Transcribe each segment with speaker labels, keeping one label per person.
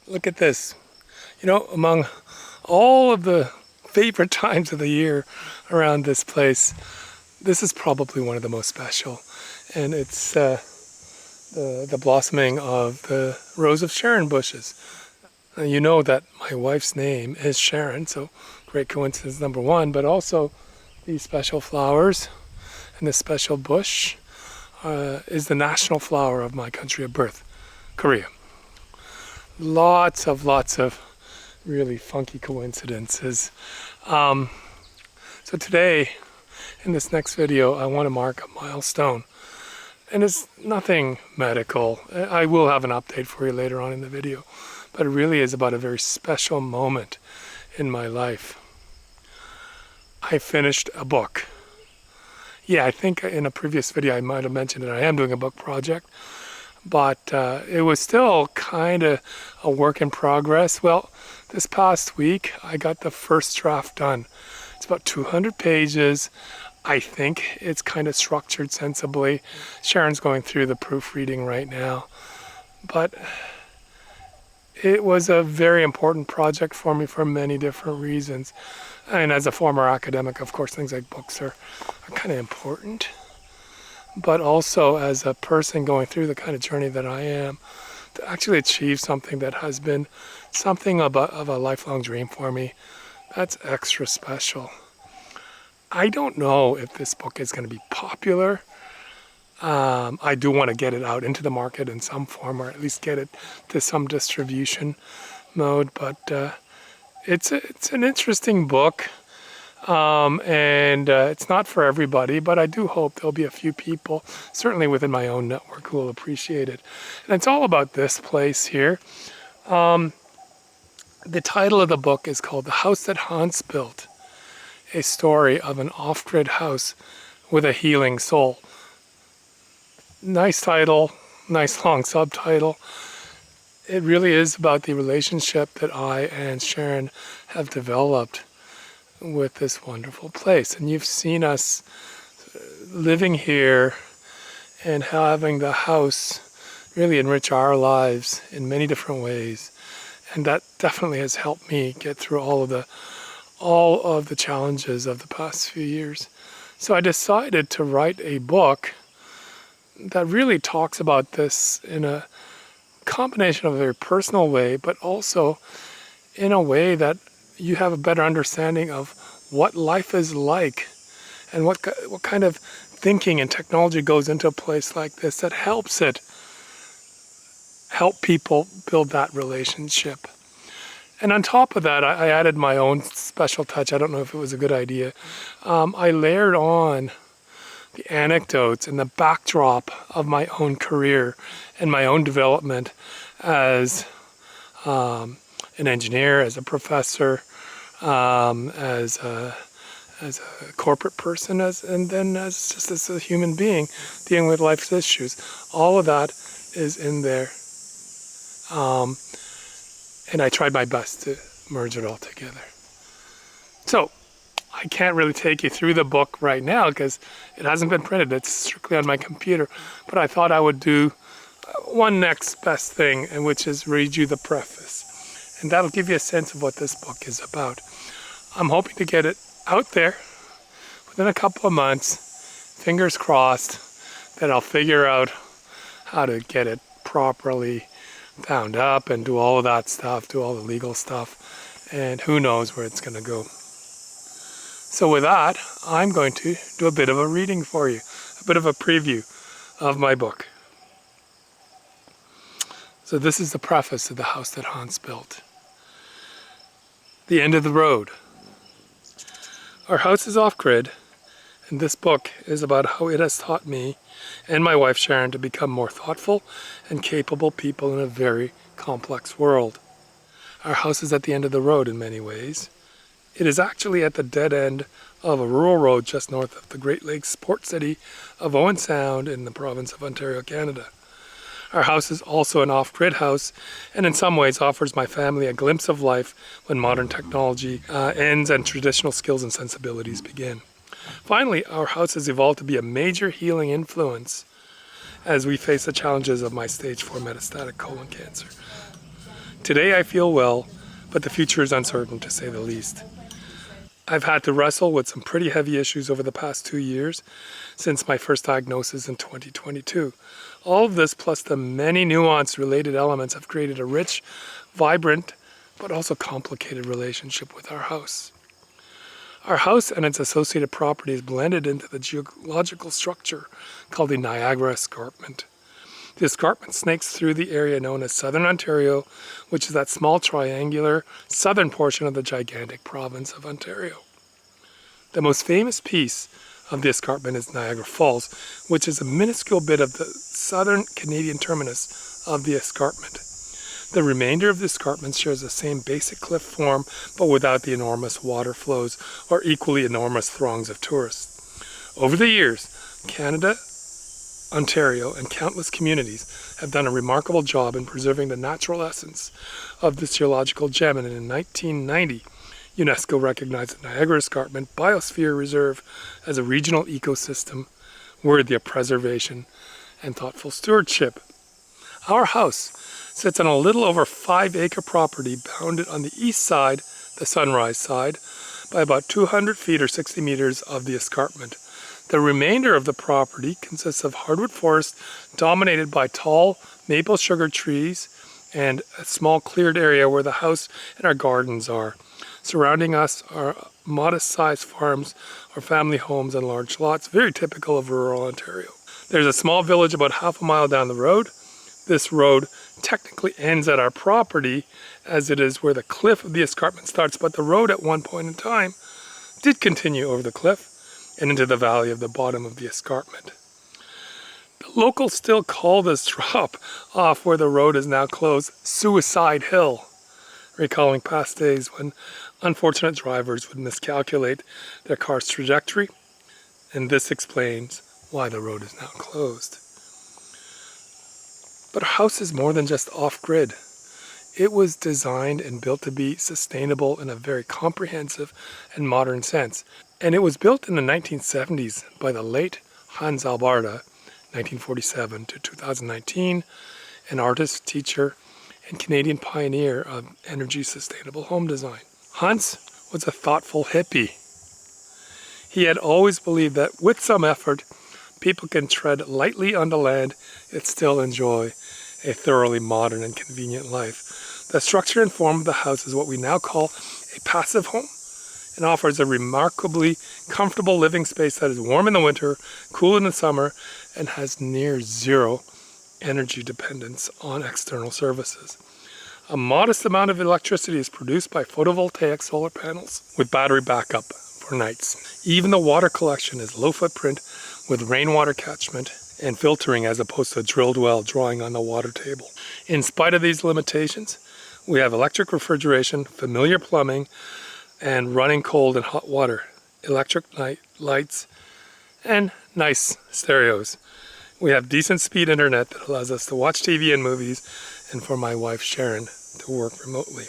Speaker 1: Look at this. You know, among all of the favorite times of the year around this place, this is probably one of the most special. And it's the blossoming of the Rose of Sharon bushes. You know that my wife's name is Sharon, so great coincidence number one, but also these special flowers and this special bush is the national flower of my country of birth, Korea. Lots of really funky coincidences. So today, in this next video, I want to mark a milestone. And it's nothing medical. I will have an update for you later on in the video. But it really is about a very special moment in my life. I finished a book. Yeah, I think in a previous video I might have mentioned that I am doing a book project. But it was still kind of a work in progress. Well, this past week I got the first draft done. It's about 200 pages. I think it's kind of structured sensibly. Sharon's going through the proofreading right now. But it was a very important project for me for many different reasons. And as a former academic, of course, things like books are kind of important. But also as a person going through the kind of journey that I am, to actually achieve something that has been something of a lifelong dream for me, that's extra special. I don't know if this book is going to be popular. I do want to get it out into the market in some form, or at least get it to some distribution mode. But it's an interesting book, and it's not for everybody. But I do hope there'll be a few people, certainly within my own network, who will appreciate it. And it's all about this place here. The title of the book is called "The House That Hans Built." A story of an off-grid house with a healing soul. Nice title, nice long subtitle. It really is about the relationship that I and Sharon have developed with this wonderful place. And you've seen us living here and having the house really enrich our lives in many different ways. And that definitely has helped me get through all of the challenges of the past few years. So I decided to write a book that really talks about this in a combination of a very personal way, but also in a way that you have a better understanding of what life is like and what kind of thinking and technology goes into a place like this that help people build that relationship. And on top of that, I added my own special touch. I don't know if it was a good idea. I layered on the anecdotes and the backdrop of my own career and my own development as an engineer, as a professor, as a corporate person, and then as a human being dealing with life's issues. All of that is in there. And I tried my best to merge it all together. So, I can't really take you through the book right now because it hasn't been printed. It's strictly on my computer. But I thought I would do one next best thing, and which is read you the preface. And that'll give you a sense of what this book is about. I'm hoping to get it out there within a couple of months. Fingers crossed that I'll figure out how to get it properly bound up and do all of that stuff, do all the legal stuff, and who knows where it's going to go. So with that, I'm going to do a bit of a reading for you, a bit of a preview of my book. So this is the preface to The House That Hans Built. The end of the road. Our house is off-grid, and this book is about how it has taught me and my wife Sharon to become more thoughtful and capable people in a very complex world. Our house is at the end of the road in many ways. It is actually at the dead end of a rural road just north of the Great Lakes port city of Owen Sound in the province of Ontario, Canada. Our house is also an off-grid house, and in some ways offers my family a glimpse of life when modern technology ends and traditional skills and sensibilities begin. Finally, our house has evolved to be a major healing influence as we face the challenges of my stage 4 metastatic colon cancer. Today I feel well, but the future is uncertain to say the least. I've had to wrestle with some pretty heavy issues over the past 2 years since my first diagnosis in 2022. All of this, plus the many nuanced related elements, have created a rich, vibrant, but also complicated relationship with our house. Our house and its associated properties blended into the geological structure called the Niagara Escarpment. The escarpment snakes through the area known as Southern Ontario, which is that small triangular southern portion of the gigantic province of Ontario. The most famous piece of the escarpment is Niagara Falls, which is a minuscule bit of the southern Canadian terminus of the escarpment. The remainder of the escarpment shares the same basic cliff form, but without the enormous water flows or equally enormous throngs of tourists. Over the years, Canada, Ontario, and countless communities have done a remarkable job in preserving the natural essence of this geological gem, and in 1990, UNESCO recognized the Niagara Escarpment Biosphere Reserve as a regional ecosystem worthy of preservation and thoughtful stewardship. Our house sits on a little over 5-acre property bounded on the east side, the sunrise side, by about 200 feet or 60 meters of the escarpment. The remainder of the property consists of hardwood forest dominated by tall maple sugar trees and a small cleared area where the house and our gardens are. Surrounding us are modest-sized farms or family homes and large lots, very typical of rural Ontario. There's a small village about half a mile down the road. This road technically ends at our property, as it is where the cliff of the escarpment starts, but the road at one point in time did continue over the cliff and into the valley of the bottom of the escarpment. The locals still call this drop off where the road is now closed Suicide Hill, recalling past days when unfortunate drivers would miscalculate their car's trajectory, and this explains why the road is now closed. But our house is more than just off-grid. It was designed and built to be sustainable in a very comprehensive and modern sense. And it was built in the 1970s by the late Hans Albarda, 1947 to 2019, an artist, teacher, and Canadian pioneer of energy sustainable home design. Hans was a thoughtful hippie. He had always believed that with some effort, people can tread lightly on the land yet still enjoy a thoroughly modern and convenient life. The structure and form of the house is what we now call a passive home, and offers a remarkably comfortable living space that is warm in the winter, cool in the summer, and has near zero energy dependence on external services. A modest amount of electricity is produced by photovoltaic solar panels with battery backup for nights. Even the water collection is low footprint with rainwater catchment and filtering as opposed to a drilled well drawing on the water table. In spite of these limitations, we have electric refrigeration, familiar plumbing, and running cold and hot water, electric lights, and nice stereos. We have decent speed internet that allows us to watch TV and movies, and for my wife Sharon to work remotely.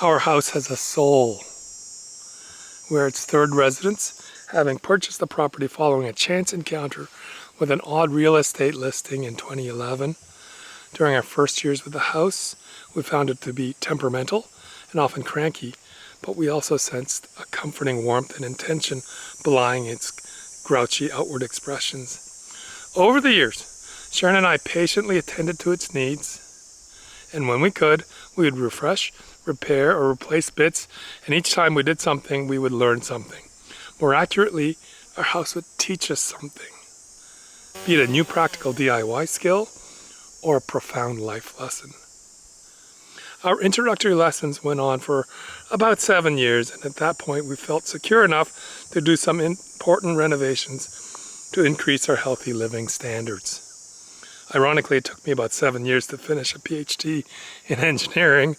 Speaker 1: Our house has a soul. We're its third residence, having purchased the property following a chance encounter with an odd real estate listing in 2011. During our first years with the house, we found it to be temperamental and often cranky, but we also sensed a comforting warmth and intention belying its grouchy outward expressions. Over the years, Sharon and I patiently attended to its needs, and when we could, we would refresh, repair, or replace bits, and each time we did something, we would learn something. More accurately, our house would teach us something, be it a new practical DIY skill or a profound life lesson. Our introductory lessons went on for about 7 years, and at that point we felt secure enough to do some important renovations to increase our healthy living standards. Ironically, it took me about 7 years to finish a PhD in engineering,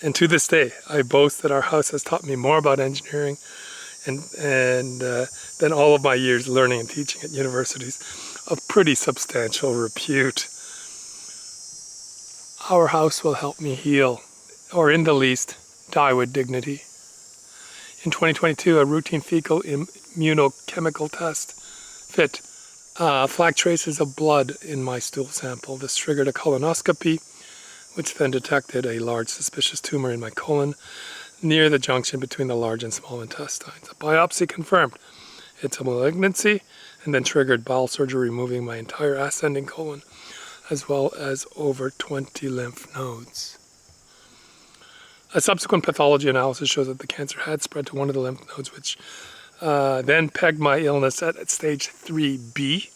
Speaker 1: and to this day I boast that our house has taught me more about engineering than all of my years learning and teaching at universities of pretty substantial repute. Our house will help me heal, or in the least, die with dignity. In 2022, a routine fecal immunochemical test fit flagged traces of blood in my stool sample. This triggered a colonoscopy, which then detected a large suspicious tumor in my colon near the junction between the large and small intestines. A biopsy confirmed it's a malignancy and then triggered bowel surgery, removing my entire ascending colon as well as over 20 lymph nodes. A subsequent pathology analysis shows that the cancer had spread to one of the lymph nodes, which then pegged my illness at stage 3B.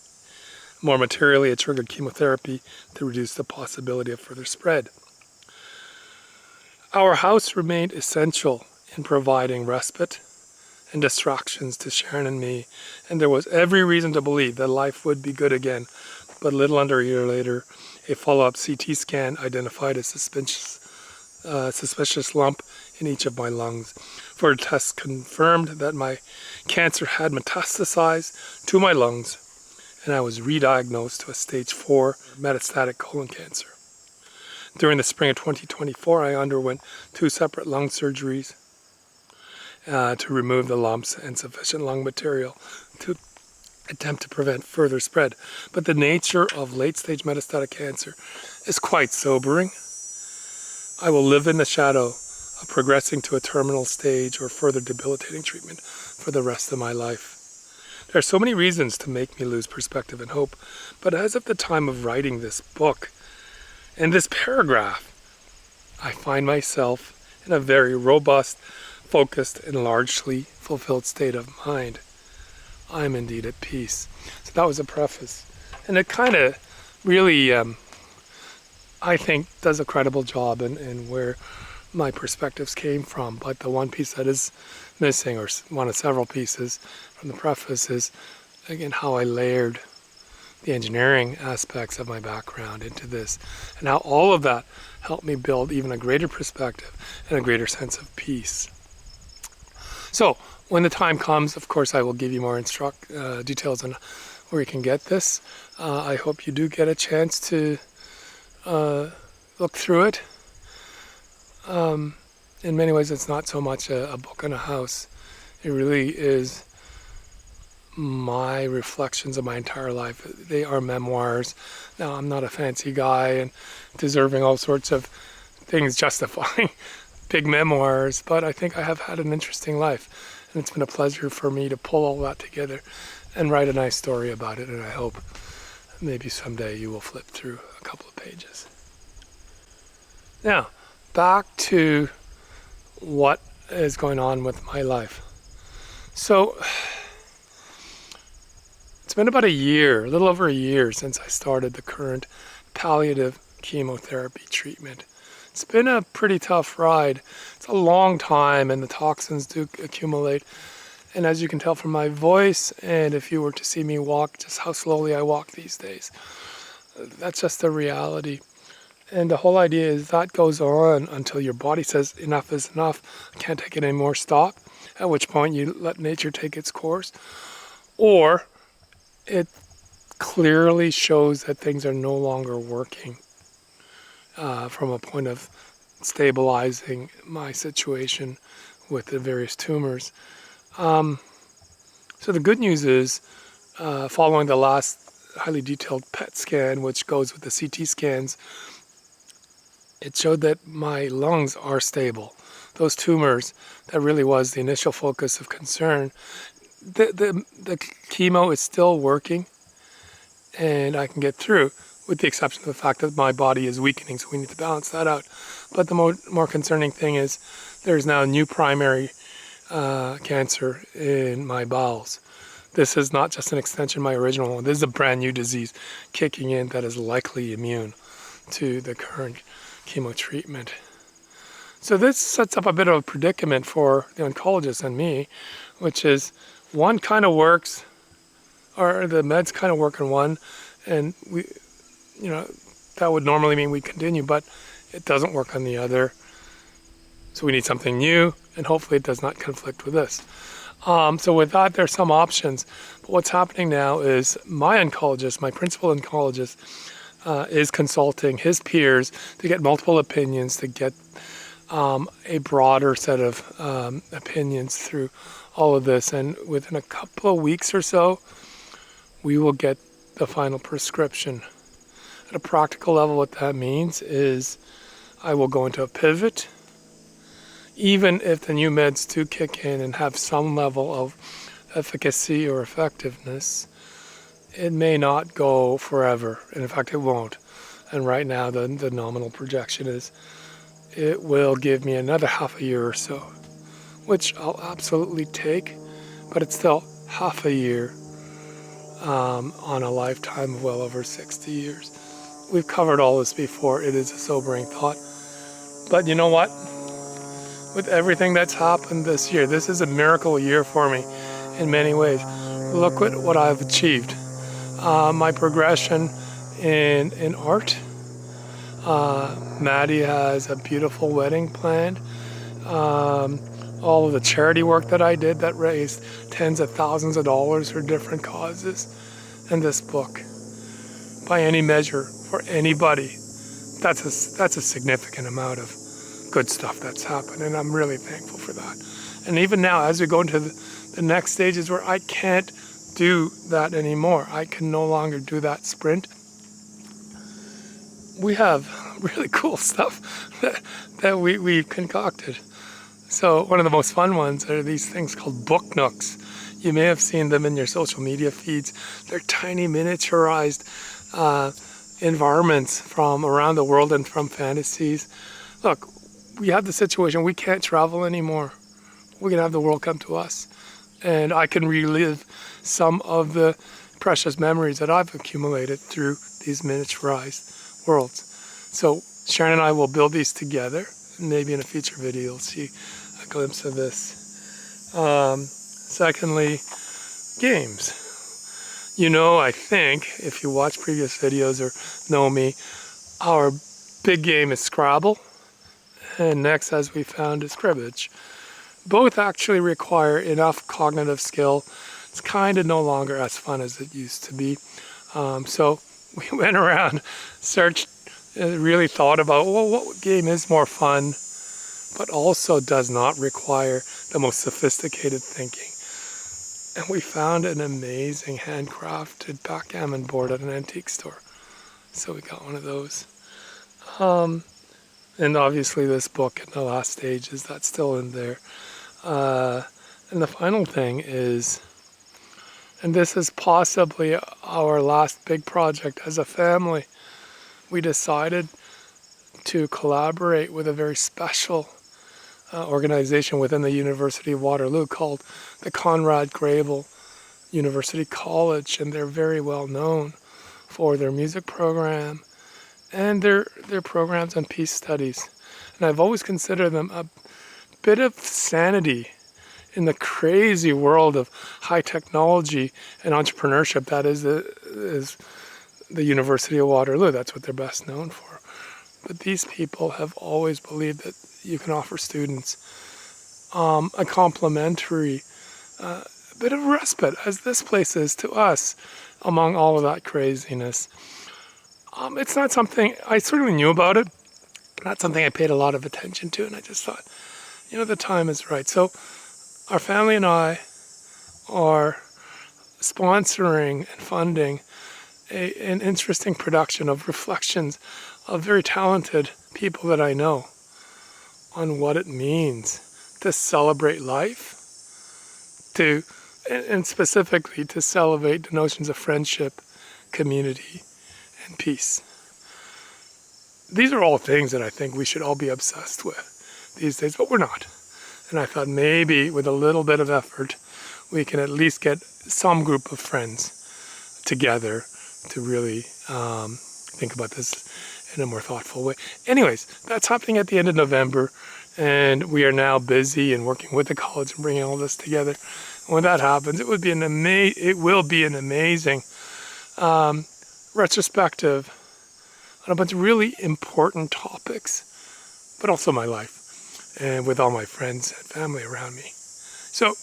Speaker 1: More materially, it triggered chemotherapy to reduce the possibility of further spread. Our house remained essential in providing respite and distractions to Sharon and me, and there was every reason to believe that life would be good again. But a little under a year later, a follow-up CT scan identified a suspicious lump in each of my lungs. Further tests confirmed that my cancer had metastasized to my lungs, and I was re-diagnosed to a stage 4 metastatic colon cancer. During the spring of 2024, I underwent 2 separate lung surgeries to remove the lumps and sufficient lung material to attempt to prevent further spread. But the nature of late-stage metastatic cancer is quite sobering. I will live in the shadow of progressing to a terminal stage or further debilitating treatment for the rest of my life. There are so many reasons to make me lose perspective and hope, but as of the time of writing this book and this paragraph, I find myself in a very robust, focused, and largely fulfilled state of mind. I am indeed at peace. So that was a preface. And it kind of really, I think, does a credible job in where my perspectives came from. But the one piece that is missing, or one of several pieces from the preface, is, again, how I layered the engineering aspects of my background into this, and how all of that helped me build even a greater perspective and a greater sense of peace. So, when the time comes, of course, I will give you more details on where you can get this. I hope you do get a chance to look through it. In many ways, it's not so much a book on a house. It really is my reflections of my entire life. They are memoirs. Now, I'm not a fancy guy and deserving all sorts of things justifying big memoirs, but I think I have had an interesting life, and it's been a pleasure for me to pull all that together and write a nice story about it, and I hope maybe someday you will flip through a couple of pages. Now, back to what is going on with my life. So, it's been about a little over a year since I started the current palliative chemotherapy treatment. It's been a pretty tough ride. It's a long time, and the toxins do accumulate. And as you can tell from my voice, and if you were to see me walk, just how slowly I walk these days, that's just the reality. And the whole idea is that goes on until your body says enough is enough, I can't take it anymore, stop, at which point you let nature take its course. Or it clearly shows that things are no longer working from a point of stabilizing my situation with the various tumors. So the good news is, following the last highly detailed PET scan, which goes with the CT scans, it showed that my lungs are stable. Those tumors, that really was the initial focus of concern. The chemo is still working, and I can get through, with the exception of the fact that my body is weakening, so we need to balance that out. But the more concerning thing is there's now a new primary cancer in my bowels. This is not just an extension of my original one. This is a brand new disease kicking in that is likely immune to the current chemo treatment. So this sets up a bit of a predicament for the oncologist and me, which is one kind of works, or the meds kind of work on one, and that would normally mean we continue, but it doesn't work on the other. So we need something new, and hopefully it does not conflict with this. So with that, there's some options. But what's happening now is my oncologist, my principal oncologist, is consulting his peers to get multiple opinions, to get a broader set of opinions through all of this. And within a couple of weeks or so, we will get the final prescription. At a practical level, what that means is I will go into a pivot. Even if the new meds do kick in and have some level of efficacy or effectiveness, it may not go forever. And in fact, it won't. And right now, the nominal projection is it will give me another half a year or so, which I'll absolutely take, but it's still half a year on a lifetime of well over 60 years. We've covered all this before. It is a sobering thought. But you know what? With everything that's happened this year, this is a miracle year for me in many ways. Look at what I've achieved. My progression in art. Maddie has a beautiful wedding planned. All of the charity work that I did that raised tens of thousands of dollars for different causes. And this book, by any measure, for anybody, that's a significant amount of good stuff that's happened, and I'm really thankful for that. And even now, as we go into the next stages where I can't do that anymore, I can no longer do that sprint, we have really cool stuff that we've concocted. So one of the most fun ones are these things called book nooks. You may have seen them in your social media feeds. They're tiny miniaturized environments from around the world and from fantasies. Look, we have the situation, we can't travel anymore. We can have the world come to us. And I can relive some of the precious memories that I've accumulated through these miniaturized worlds. So Sharon and I will build these together. Maybe in a future video you'll see a glimpse of this. Secondly, games. You know, I think, if you watch previous videos or know me, our big game is Scrabble. And next, as we found, is cribbage. Both actually require enough cognitive skill. It's kind of no longer as fun as it used to be. So we went around, searched, really thought about, well, what game is more fun, but also does not require the most sophisticated thinking. And we found an amazing handcrafted backgammon board at an antique store. So we got one of those. And obviously this book in the last stages, that's still in there. And the final thing is, and this is possibly our last big project as a family, we decided to collaborate with a very special organization within the University of Waterloo called the Conrad Grebel University College, and they're very well known for their music program and their programs on peace studies. And I've always considered them a bit of sanity in the crazy world of high technology and entrepreneurship that is the University of Waterloo. That's what they're best known for. But these people have always believed that you can offer students a complimentary bit of respite, as this place is to us, among all of that craziness. It's not something, I certainly knew about it, not something I paid a lot of attention to, and I just thought, you know, the time is right. So our family and I are sponsoring and funding an interesting production of reflections of very talented people that I know on what it means to celebrate life, and specifically to celebrate the notions of friendship, community, and peace. These are all things that I think we should all be obsessed with these days, but we're not. And I thought maybe with a little bit of effort, we can at least get some group of friends together to really think about this in a more thoughtful way. Anyways, that's happening at the end of November, and we are now busy and working with the college and bringing all this together. And when that happens, it will be an amazing retrospective on a bunch of really important topics, but also my life, and with all my friends and family around me. So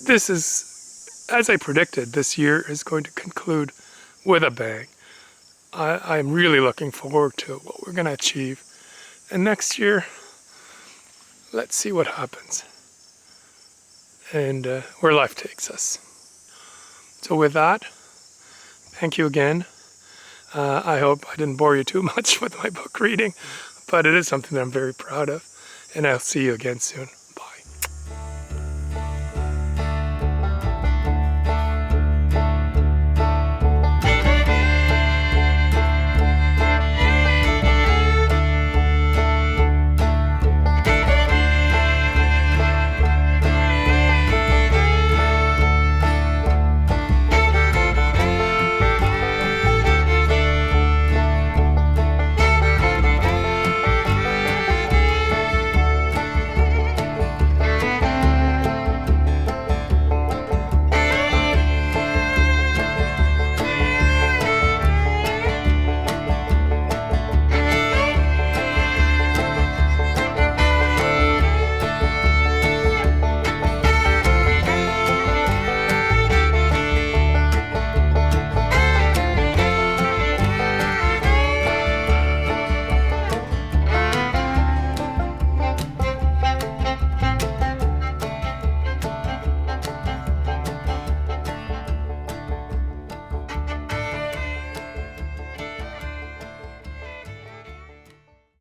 Speaker 1: this is, as I predicted, this year is going to conclude with a bang. I'm really looking forward to what we're going to achieve. And next year, let's see what happens and where life takes us. So with that, thank you again. I hope I didn't bore you too much with my book reading, But it is something that I'm very proud of, and I'll see you again soon.